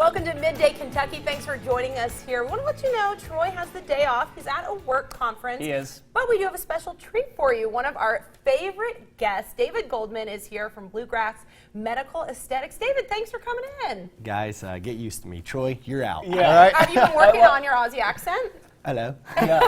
Welcome to Midday, Kentucky. Thanks for joining us here. We want to let you know Troy has the day off. He's at a work conference. He is. But we do have a special treat for you. One of our favorite guests, David Goldman, is here from Bluegrass Medical Aesthetics. David, thanks for coming in. Guys, get used to me. Troy, you're out. Yeah. All right? Have you been working on your Aussie accent? Hello. Yeah,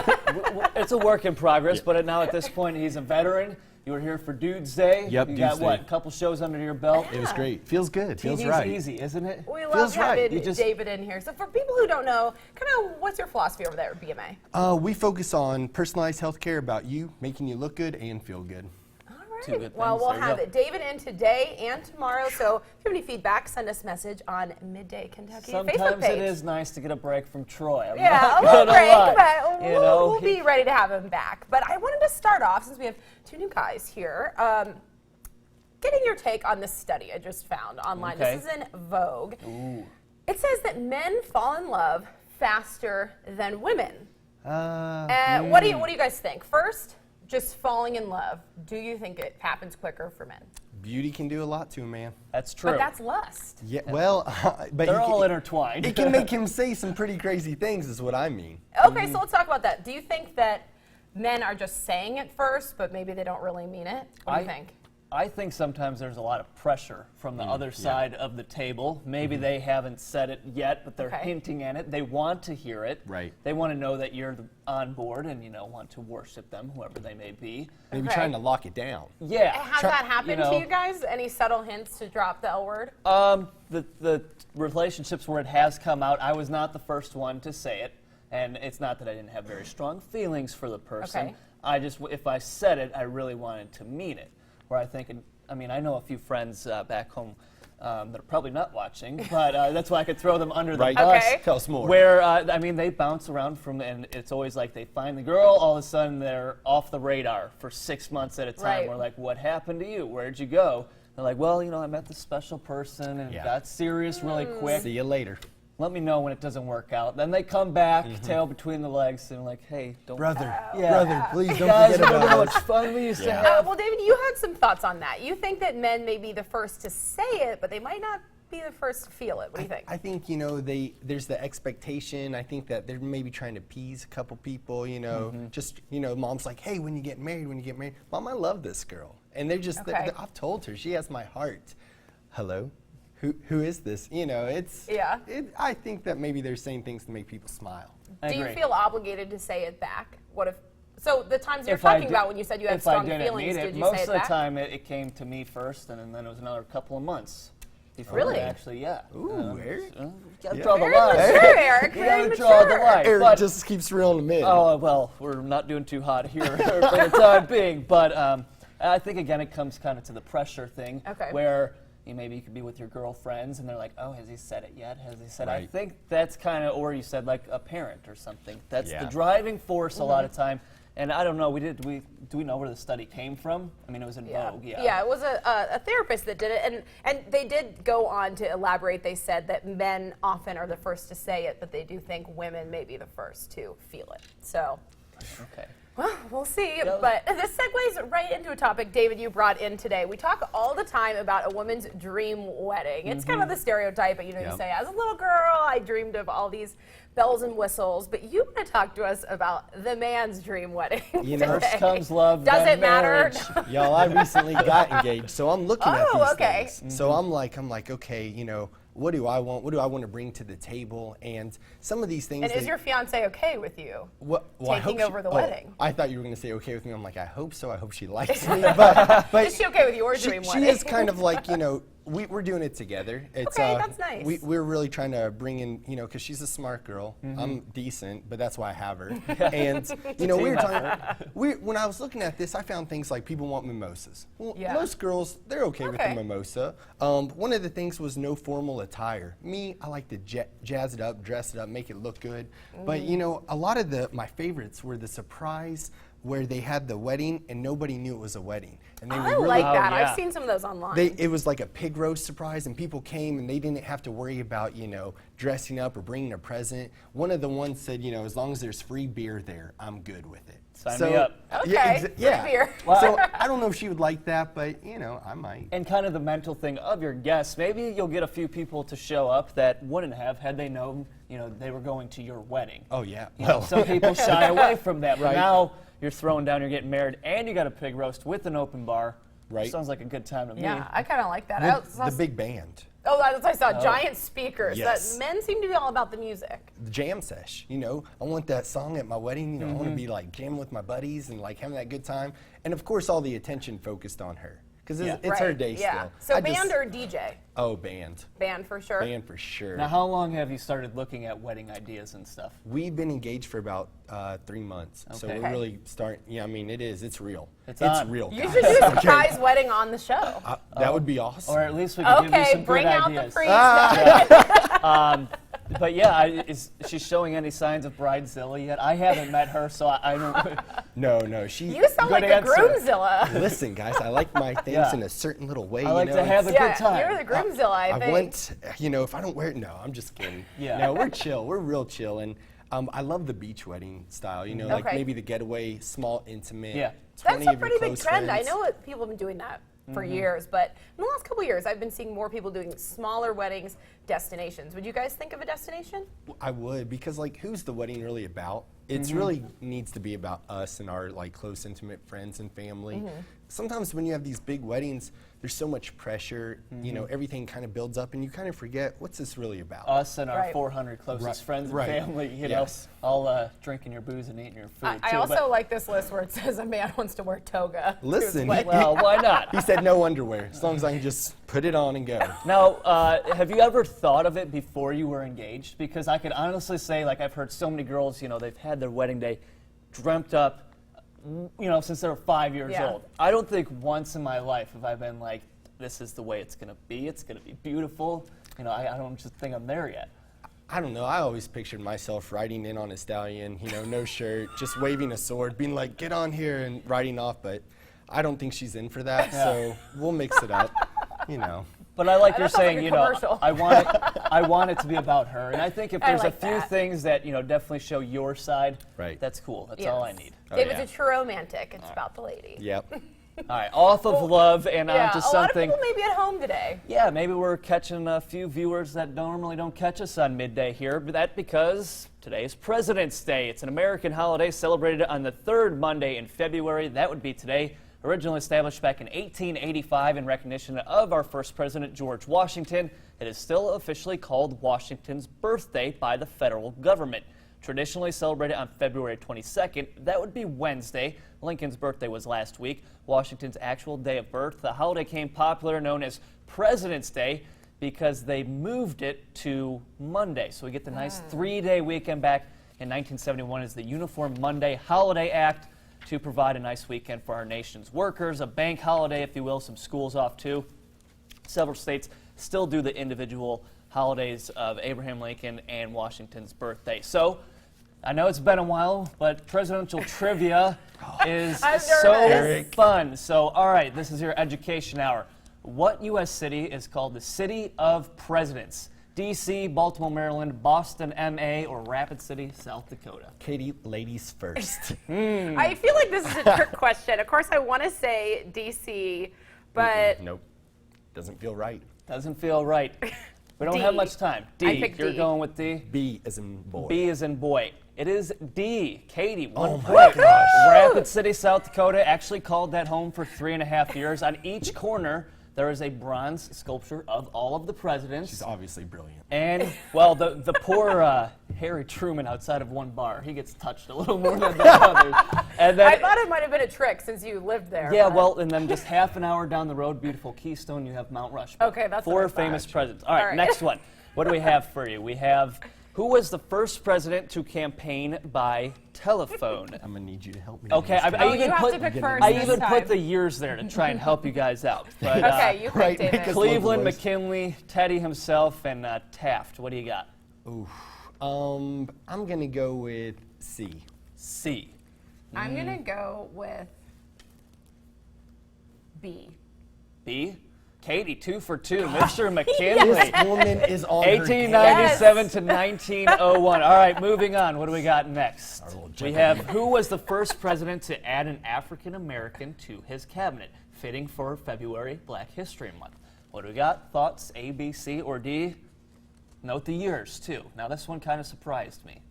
it's a work in progress, but now at this point he's a veteran. You were here for Dude's Day. Yep, You Dude's got Day. what, a couple shows under your belt? It was great. Feels good. Feels TV's right. easy, isn't it? We love Feels right. having You just- David in here. So for people who don't know, kind of what's your philosophy over there at BMA? We focus on personalized healthcare about you, making you look good and feel good. Two Right. good Well, things. we'll There you have go. David in today and tomorrow. So if you have any feedback, send us a message on Midday Kentucky Facebook Sometimes page. it is nice to get a break from Troy. I'm Yeah, not a little gonna break, lie. but You we'll, know, we'll be ready to have him back. But I wanted to start off, since we have two new guys here, getting your take on this study I just found online. Okay. This is in Vogue. Ooh. It says that men fall in love faster than women. What do you guys think? First, just falling in love. Do you think it happens quicker for men? Beauty can do a lot to a man. That's true. But that's lust. Yeah, well, but They're he all can, intertwined. it can make him say some pretty crazy things, is what I mean. Okay, so let's talk about that. Do you think that men are just saying it first, but maybe they don't really mean it? What do you think? I think sometimes there's a lot of pressure from the other side of the table. Maybe they haven't said it yet, but they're Okay. hinting at it. They want to hear it. Right. They want to know that you're on board and, want to worship them, whoever they may be. Maybe Okay. trying to lock it down. Yeah. Has that happened you know, to you guys? Any subtle hints to drop the L word? The relationships where it has come out, I was not the first one to say it. And it's not that I didn't have very strong feelings for the person. Okay. I just, if I said it, I really wanted to mean it. Where I think, I know a few friends back home that are probably not watching, but that's why I could throw them under the Right. bus. Okay. Tell us more. Where, they bounce around from, and it's always like they find the girl, all of a sudden they're off the radar for 6 months at a time. Right. We're like, what happened to you? Where'd you go? They're like, well, I met this special person and Yeah. got serious really quick. See you later. Let me know when it doesn't work out. Then they come back, tail between the legs, and like, hey, don't. Brother, Yeah. brother, please don't Guys, forget remember about how us. much fun we used to Yeah. have? Well, David, you had some thoughts on that. You think that men may be the first to say it, but they might not be the first to feel it. What do you think? I think, there's the expectation. I think that they're maybe trying to appease a couple people, just, mom's like, hey, when you get married, Mom, I love this girl. And they're just, Okay. I've told her, she has my heart. Hello? Who is this? Yeah. I think that maybe they're saying things to make people smile. I Do you agree. feel obligated to say it back? What if? So the times you're If I talking did- about when you said you had if I strong didn't feelings, need it, did you most say it of the back? time it came to me first, and then it was another couple of months before Really? it actually, yeah. Ooh, Eric. You gotta Yeah. draw the Very line. mature, Eric. You Very gotta draw the mature. line. Eric But- just keeps reeling them in. Oh, well, we're not doing too hot here for the time being. But I think, again, it comes kind of to the pressure thing. Okay. Where maybe you could be with your girlfriends and they're like, oh, has he said it yet? Has he said it? I Right. think that's kind of, or you said like a parent or something. That's Yeah. the driving force a lot Mm-hmm. of time. And I don't know, do we know where the study came from? I mean, it was in Vogue, yeah. Yeah, it was a therapist that did it, and they did go on to elaborate. They said that men often are the first to say it, but they do think women may be the first to feel it. So, Okay. well, we'll see. Yeah. But this segues right into a topic, David, you brought in today. We talk all the time about a woman's dream wedding. It's kind of the stereotype, but you Yep. say, as a little girl, I dreamed of all these bells and whistles. But you want to talk to us about the man's dream wedding. First today. comes love, Does then it matter? marriage. Y'all, I recently got engaged, so I'm looking at Oh, these okay. things. So I'm like, okay, what do I want? What do I want to bring to the table? And some of these things. And is your fiance okay with you well, I hope taking over the wedding? I thought you were going to say okay with me. I'm like, I hope so. I hope she likes me. But Is she okay with your dream she wedding? is kind of like, we're doing it together. It's, Okay, that's nice. We're really trying to bring in, because she's a smart girl. I'm decent, but that's why I have her. And, we were talking, when I was looking at this, I found things like people want mimosas. Well, Yeah. most girls, they're okay with Okay. the mimosa. One of the things was no formal attire. Me, I like to jazz it up, dress it up, make it look good. But, a lot of my favorites were the surprise where they had the wedding and nobody knew it was a wedding. And they I were like really, that. yeah. I've seen some of those online. it was like a pig roast surprise, and people came and they didn't have to worry about, dressing up or bringing a present. One of the ones said, as long as there's free beer there, I'm good with it. Sign me up. Okay, free beer. So I don't know if she would like that, but, I might. And kind of the mental thing of your guests, maybe you'll get a few people to show up that wouldn't have had they known, they were going to your wedding. Oh, yeah. Some people shy away from that, but Right. now you're throwing down, you're getting married, and you got a pig roast with an open bar. Right. Sounds like a good time to me. Yeah, I kind of like that. The big band. Oh, that's what I saw. Giant speakers. Yes. That men seem to be all about the music. The jam sesh, I want that song at my wedding, I want to be like jamming with my buddies and like having that good time. And of course, all the attention focused on her because it's her day still. So band or DJ? Oh, band. Band for sure. Band for sure. Now, how long have you started looking at wedding ideas and stuff? We've been engaged for about 3 months. So Okay. we're really starting, it's real. It's It's on. real. You guys. should do a surprise wedding on the show. That would be awesome. Or at least we could give you Okay, some bring good out ideas. the priest. But yeah, is she showing any signs of bridezilla yet? I haven't met her, so I don't. No, she. You sound Good like answer. a groomzilla. Listen, guys, I like my things Yeah. in a certain little way. I like to it's- have a good time. You're the groomzilla, I think. I want, if I don't wear it, no, I'm just kidding. Yeah. No, we're chill. We're real chill. And I love the beach wedding style, like Okay. maybe the getaway, small, intimate. Yeah. 20 That's a of your pretty big close trend. I friends. know people have been doing that for years, but in the last couple of years, I've been seeing more people doing smaller weddings destinations. Would you guys think of a destination? I would, because who's the wedding really about? It's really needs to be about us and our close, intimate friends and family. Sometimes when you have these big weddings, there's so much pressure. Everything kind of builds up, and you kind of forget what's this really about. Us and our Right. 400 closest Right. friends and Right. family, Yes. all drinking your booze and eating your food I too. also like this list where it says a man wants to wear toga. to his Listen, wedding. well, why not? He said no underwear, as long as I can just put it on and go. Now, have you ever thought of it before you were engaged? Because I could honestly say, I've heard so many girls, they've had their wedding day dreamt up, since they were 5 years Yeah. old. I don't think once in my life have I been like, this is the way it's going to be. It's going to be beautiful. I don't just think I'm there yet. I don't know. I always pictured myself riding in on a stallion, no shirt, just waving a sword, being like, get on here and riding off. But I don't think she's in for that, so we'll mix it up, But I like That you're sounds like saying, a commercial. I want it to be about her. And I think if I there's like a few that. things that, all show your side, Right. that's cool. That's Yes. all I need. David's yeah. a true romantic. It's about the lady. Yep. All right, off of love and Yeah, onto a lot of something. people may be at home today. Yeah, maybe we're catching a few viewers that normally don't catch us on midday here, but that's because today is President's Day. It's an American holiday celebrated on the third Monday in February. That would be today. Originally established back in 1885 in recognition of our first president, George Washington, it is still officially called Washington's birthday by the federal government. Traditionally celebrated on February 22nd, that would be Wednesday. Lincoln's birthday was last week. Washington's actual day of birth. The holiday became popular, known as President's Day, because they moved it to Monday. So we get the nice 3-day weekend back in 1971 as the Uniform Monday Holiday Act to provide a nice weekend for our nation's workers, a bank holiday, if you will, some schools off too. Several states still do the individual holidays of Abraham Lincoln and Washington's birthday. So I know it's been a while, but presidential trivia is I'm so nervous. fun. So, all right, this is your education hour. What U.S. city is called the City of Presidents? D.C., Baltimore, Maryland, Boston, M.A., or Rapid City, South Dakota? Katie, ladies first. I feel like this is a trick question. Of course, I want to say DC, but Nope. Doesn't feel right. Doesn't feel right. We don't D. have much time. I D. picked You're D. going with D? B as in boy. B is in boy. It is D. Katie, one Oh my point. gosh. Rapid City, South Dakota actually called that home for 3.5 years. On each corner, there is a bronze sculpture of all of the presidents. She's obviously brilliant. And, well, the poor Harry Truman outside of one bar, he gets touched a little more than the others. And then, I thought it might have been a trick since you lived there. yeah, but- well, and then just half an hour down the road, beautiful Keystone, you have Mount Rushmore. Okay, that's what Four I thought. famous presidents. All right, All right. next one. What do we have for you? We have, who was the first president to campaign by telephone? I'm gonna need you to help me. Okay, on this. Oh, you have to pick first I this even time. put the years there to try and help you guys out. But, Okay, you pick right, David. make us- Cleveland, Boys. McKinley, Teddy himself, and Taft. What do you got? I'm gonna go with C. C. I'm going to go with B. B. Katie, 2 for 2. Mr. McKinley. This woman is on her game. 1897 to 1901. All right, moving on. What do we got next? We have who was the first president to add an African American to his cabinet, fitting for February Black History Month. What do we got? Thoughts? A, B, C, or D? Note the years too. Now this one kind of surprised me.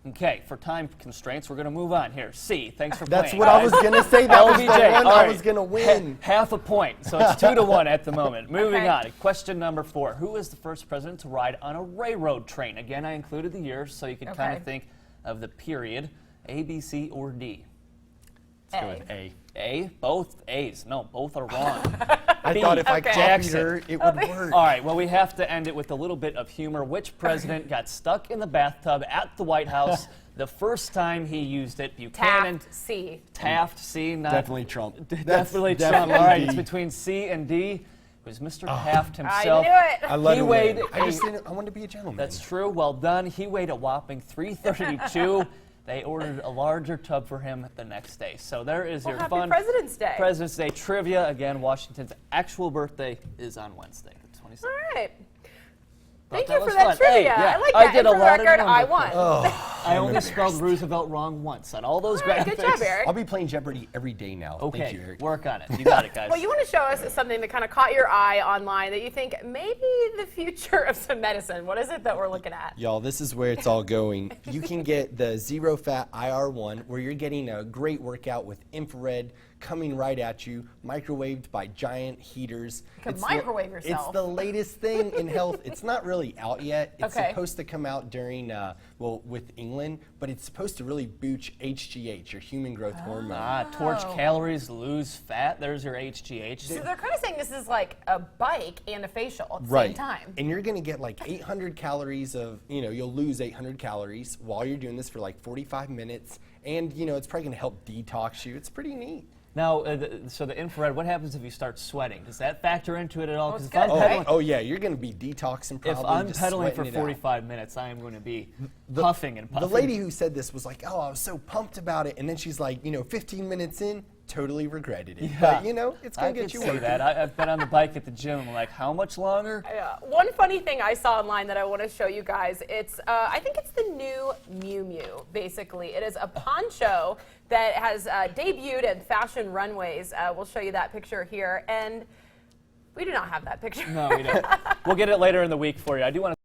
Okay, for time constraints, we're going to move on here. C, thanks for playing. That's what I was going to say. That was the LBJ, one all I right. was going to win. Half a point, so it's 2-1 at the moment. Moving Okay. on, question number 4. Who was the first president to ride on a railroad train? Again, I included the years, so you can kind Okay. of think of the period. A, B, C, or D? Let's go with A. A? Both A's. No, both are wrong. I B, thought if I Okay. copied Jackson. her, it would work. All right, well, we have to end it with a little bit of humor. Which president got stuck in the bathtub at the White House the first time he used it? Buchanan. Taft, C. Taft, C. Not Definitely Trump. Definitely That's Trump. definitely All right, D. it's between C and D. It was Mr. Taft I himself. knew it. I love He to weighed win. a- I wanted to be a gentleman. That's true. Well done. He weighed a whopping 332. They ordered a larger tub for him the next day. So there is Well, your happy fun President's Day. President's Day trivia. Again, Washington's actual birthday is on Wednesday, the 22nd. All right. Thought Thank that you for was that fun. trivia. Hey, yeah, I like I that. did And a for the lot of record, I number won. I only spelled Roosevelt wrong once on all those All right, good graphics. job, Eric. I'll be playing Jeopardy every day now. Okay, Thank you, Eric. work on it. You got it, guys. Well, you want to show us something that kind of caught your eye online that you think may be the future of some medicine. What is it that we're looking at? Y'all, this is where it's all going. You can get the Zero Fat IR1, where you're getting a great workout with infrared coming right at you, microwaved by giant heaters. You can microwave It's yourself. the latest thing in health. It's not really out yet. It's Okay. supposed to come out during, with England, but it's supposed to really boost HGH, your human growth hormone. Torch calories, lose fat. There's your HGH. So they're kind of saying this is like a bike and a facial at the Right. same time. And you're going to get like 800 calories of, you'll lose 800 calories while you're doing this for like 45 minutes. And, it's probably going to help detox you. It's pretty neat. Now, so the infrared, what happens if you start sweating? Does that factor into it at all? Oh, it's if I'm good, pedaling, right? Oh, yeah, you're going to be detoxing probably. if I'm just pedaling for sweating it out. 45 minutes, I am going to be puffing and puffing. The lady who said this was like, oh, I was so pumped about it. And then she's like, 15 minutes in, totally regretted it. Yeah. But, it's I going to could get you see working. that. I've been on the bike at the gym. I'm like, how much longer? Yeah. One funny thing I saw online that I want to show you guys, it's I think it's the new Miu Miu, basically. It is a poncho that has debuted at fashion runways. We'll show you that picture here. And we do not have that picture. No, we don't. We'll get it later in the week for you. I do want to